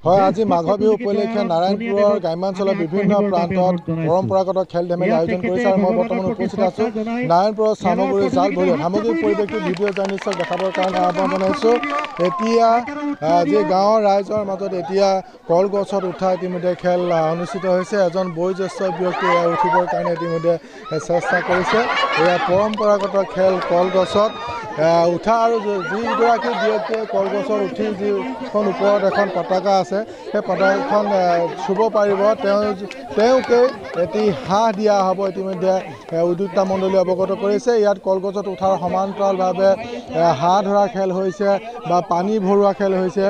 হয় আজি মাঘ বিহু উপলক্ষে নাৰায়ণপুৰৰ গ্ৰাম্যাঞ্চলৰ বিভিন্ন প্ৰান্তত পৰম্পৰাগত খেল ধেমালি আয়োজন কৰিছে আৰু মই বৰ্তমান উপস্থিত আছোঁ নাৰায়ণপুৰৰ চামগুৰি জালভৰিয়াত সামগ্ৰিক পৰিৱেশটো ভিডিঅ' জাৰ্নেলিষ্টক দেখাবৰ কাৰণে আহ্বান জনাইছোঁ। এতিয়া যি গাঁৱৰ ৰাইজৰ মাজত এতিয়া কলগছত উঠা ইতিমধ্যে খেল অনুষ্ঠিত হৈছে। এজন বয়োজ্যেষ্ঠ ব্যক্তিয়ে উঠিবৰ কাৰণে ইতিমধ্যে চেষ্টা কৰিছে। এয়া পৰম্পৰাগত খেল কলগছত উঠা আৰু যিগৰাকী ব্যক্তিয়ে কলগছত উঠি যিখন ওপৰত এখন পতাকা আছে সেই পতাকাখন চুব পাৰিব তেওঁকে এটি হাঁহ দিয়া হ'ব ইতিমধ্যে উদ্যোক্তা মণ্ডলীয়ে অৱগত কৰিছে। ইয়াত কলগছত উঠাৰ সমান্তৰালভাৱে হাঁহ ধৰা খেল হৈছে বা পানী ভৰোৱা খেল হৈছে,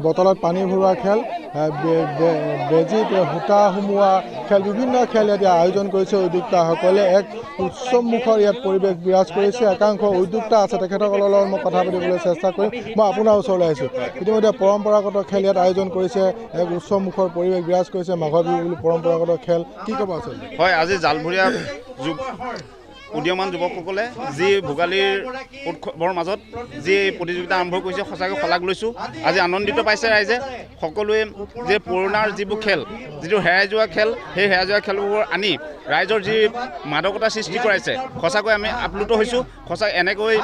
বটলত পানী ভৰোৱা খেল, বেজীত সূতা সুমোৱা খেল, বিভিন্ন খেল ইয়াত আয়োজন কৰিছে উদ্যোক্তাসকলে। এক উৎসৱমুখৰ ইয়াত পৰিৱেশ বিৰাজ কৰিছে। একাংশ উদ্যোক্তা আছে, তেখেতসকলৰ লগত মই কথা পাতিবলৈ চেষ্টা কৰিম। মই আপোনাৰ ওচৰলৈ আহিছোঁ। ইতিমধ্যে পৰম্পৰাগত খেল ইয়াত আয়োজন কৰিছে, এক উৎসৱমুখৰ পৰিৱেশ বিৰাজ কৰিছে। মাঘ বিহু বুলি পৰম্পৰাগত খেল কি ক'ব আছে? হয়, আজি জালভৰীয়া উদীয়মান যুৱকসকলে যি ভোগালীৰ উৎসৱৰ মাজত যি প্ৰতিযোগিতা আৰম্ভ কৰিছে সঁচাকৈ শলাগ লৈছোঁ। আজি আনন্দিত পাইছে ৰাইজে। সকলোৱে যে পুৰণাৰ যিবোৰ খেল, যিটো হেৰাই যোৱা খেল, সেই হেৰাই যোৱা খেলবোৰ আনি ৰাইজৰ যি মাদকতা সৃষ্টি কৰাইছে, সঁচাকৈ আমি আপ্লুত হৈছোঁ। সঁচাকৈ এনেকৈ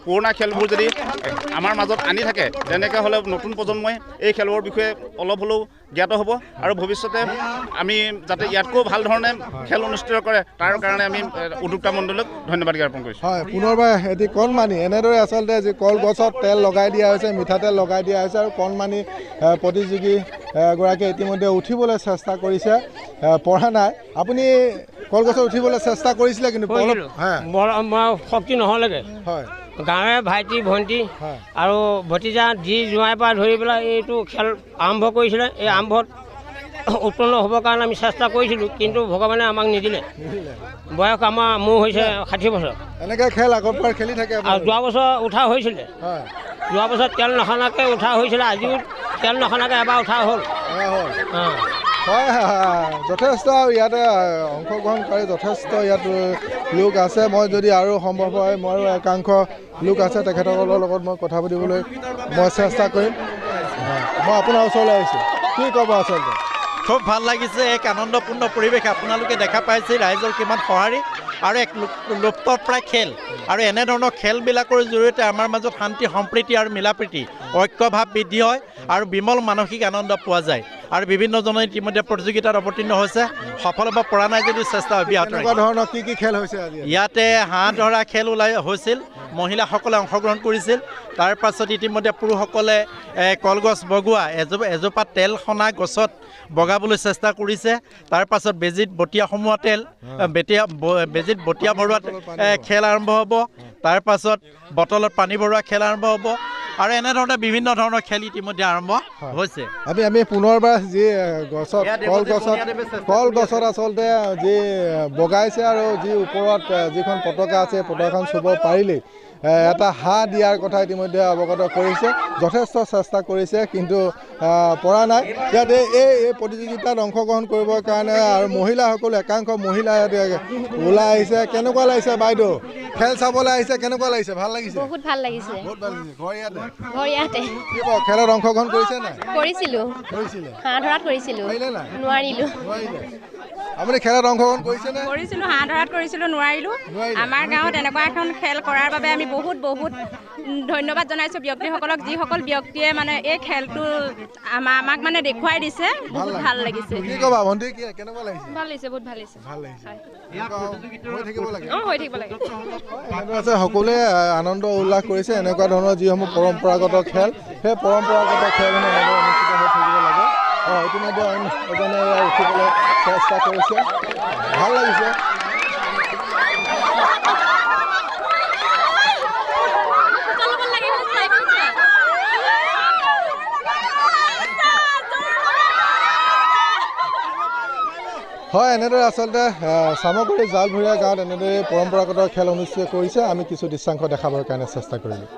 পুৰণা খেলবোৰ যদি আমাৰ মাজত আনি থাকে তেনেকৈ হ'লে নতুন প্ৰজন্মই এই খেলবোৰৰ বিষয়ে অলপ হ'লেও জ্ঞাত হ'ব আৰু ভৱিষ্যতে আমি যাতে ইয়াতকৈ ভাল ধৰণে খেল অনুষ্ঠিত কৰে তাৰ কাৰণে আমি উদ্যোক্তা মণ্ডলীক ধন্যবাদ জ্ঞাপন কৰিছোঁ। হয়, পুনৰবাৰ এটি কণমানি এনেদৰে আচলতে যি কলগছত তেল লগাই দিয়া হৈছে, মিঠাতেল লগাই দিয়া হৈছে আৰু কণমানি প্ৰতিযোগী গৰাকীয়ে ইতিমধ্যে উঠিবলৈ চেষ্টা কৰিছে, পৰা নাই। আপুনি কলগছত উঠিবলৈ চেষ্টা কৰিছিলে কিন্তু শক্তি নহ'লেগৈ। হয়, গাঁৱে ভাইটি ভণ্টি আৰু ভতিজা যি জোঁৱাইৰ পৰা ধৰি পেলাই এইটো খেল আৰম্ভ কৰিছিলে। এই আৰম্ভত উত্তীৰ্ণ হ'বৰ কাৰণে আমি চেষ্টা কৰিছিলোঁ, কিন্তু ভগৱানে আমাক নিদিলে। বয়স মোৰ হৈছে 60 বছৰ। এনেকৈ খেল আগৰ পৰা খেলি থাকে আৰু যোৱা বছৰ উঠা হৈছিলে। যোৱা বছৰ তেল নখনাকৈ উঠা হৈছিলে, আজিও তেল নখনাকৈ এবাৰ উঠা হ'ল। হয়, যথেষ্ট ইয়াতে অংশগ্ৰহণকাৰী যথেষ্ট ইয়াত লোক আছে। মই যদি আৰু সম্ভৱ হয় ময়ো একাংশ লোক আছে, তেখেতসকলৰ লগত মই কথা পাতিবলৈ মই চেষ্টা কৰিম। মই আপোনাৰ ওচৰলৈ আহিছোঁ, কি ক'ব আচলতে? খুব ভাল লাগিছে। এক আনন্দপূৰ্ণ পৰিৱেশ আপোনালোকে দেখা পাইছে, ৰাইজৰ কিমান সঁহাৰি আৰু এক লুপ্তপ্ৰায় খেল। আৰু এনেধৰণৰ খেলবিলাকৰ জৰিয়তে আমাৰ মাজত শান্তি সম্প্ৰীতি আৰু মিলাপ্ৰীতি ঐক্যভাৱ বৃদ্ধি হয় আৰু বিমল মানসিক আনন্দ পোৱা যায়। আৰু বিভিন্নজনে ইতিমধ্যে প্ৰতিযোগিতাত অৱতীৰ্ণ হৈছে, সফল হ'ব পৰা নাই যদিও চেষ্টা অব্যাহত এনেকুৱা ধৰণৰ কি খেল হৈছে? ইয়াতে হাঁহ ধৰা খেল হৈছিল, মহিলাসকলে অংশগ্ৰহণ কৰিছিল। তাৰ পাছত ইতিমধ্যে পুৰুষসকলে কলগছ বগোৱা এজোপা তেল সনা গছত বগাবলৈ চেষ্টা কৰিছে। তাৰ পাছত বেজীত বটিয়া সোমোৱা বেজীত বটিয়া ভৰোৱা খেল আৰম্ভ হ'ব। তাৰ পাছত বটলত পানী ভৰোৱা খেল আৰম্ভ হ'ব আৰু এনেধৰণে বিভিন্ন ধৰণৰ খেল ইতিমধ্যে আৰম্ভ হৈছে। আমি পুনৰবাৰ যি কলগছত আচলতে যি বগাইছে আৰু যি ওপৰত যিখন পতাকা আছে পতাকাখন চুব পাৰিলেই এটা হাঁহ দিয়াৰ কথা ইতিমধ্যে অৱগত কৰিছে। যথেষ্ট চেষ্টা কৰিছে কিন্তু পৰা নাই। ইয়াত এই প্ৰতিযোগিতাত অংশগ্ৰহণ কৰিবৰ কাৰণে আৰু মহিলাসকল একাংশ মহিলা ওলাই আহিছে। কেনেকুৱা লাগিছে বাইদেউ? খেল চাবলৈ আহিছে, কেনেকুৱা লাগিছে? ভাল লাগিছে? বহুত ভাল লাগিছে। ঘৰ ইয়াতে খেলত অংশগ্ৰহণ কৰিছে নাই? কৰিছিলোঁ, হাঁহ ধৰাত কৰিছিলোঁ, নোৱাৰিলোঁ। আপুনি খেলত অংশগ্ৰহণ কৰিছেনে? কৰিছিলোঁ, হাঁহ ধৰাত কৰিছিলোঁ, নোৱাৰিলোঁ। আমাৰ গাঁৱত এনেকুৱা এখন খেল কৰাৰ বাবে আমি বহুত ধন্যবাদ জনাইছোঁ ব্যক্তিসকলক, যিসকল ব্যক্তিয়ে মানে এই খেলটো আমাক মানে দেখুৱাই দিছে। বহুত ভাল লাগিছে। কি ক'বা ভণ্টি, কেনেকুৱা লাগিছে? ভাল লাগিছে, বহুত ভাল লাগিছে। হৈ থাকিব লাগে। হৈ থাকিব লাগে। সকলোৱে আনন্দ উল্লাস কৰিছে। এনেকুৱা ধৰণৰ যিসমূহ পৰম্পৰাগত খেল, সেই পৰম্পৰাগত খেলসমূহ অনুষ্ঠিত হৈ থাকিব লাগে। ইতিমধ্যে এজনে উঠিবলৈ চেষ্টা কৰিছে, ভাল লাগিছে। হয়, এনেদৰে আচলতে চামগুৰি জালভৰীয়া গাঁৱত এনেদৰে পৰম্পৰাগত খেল অনুষ্ঠিত কৰিছে। আমি কিছু দৃশ্যাংশ দেখাবৰ কাৰণে চেষ্টা কৰিলোঁ।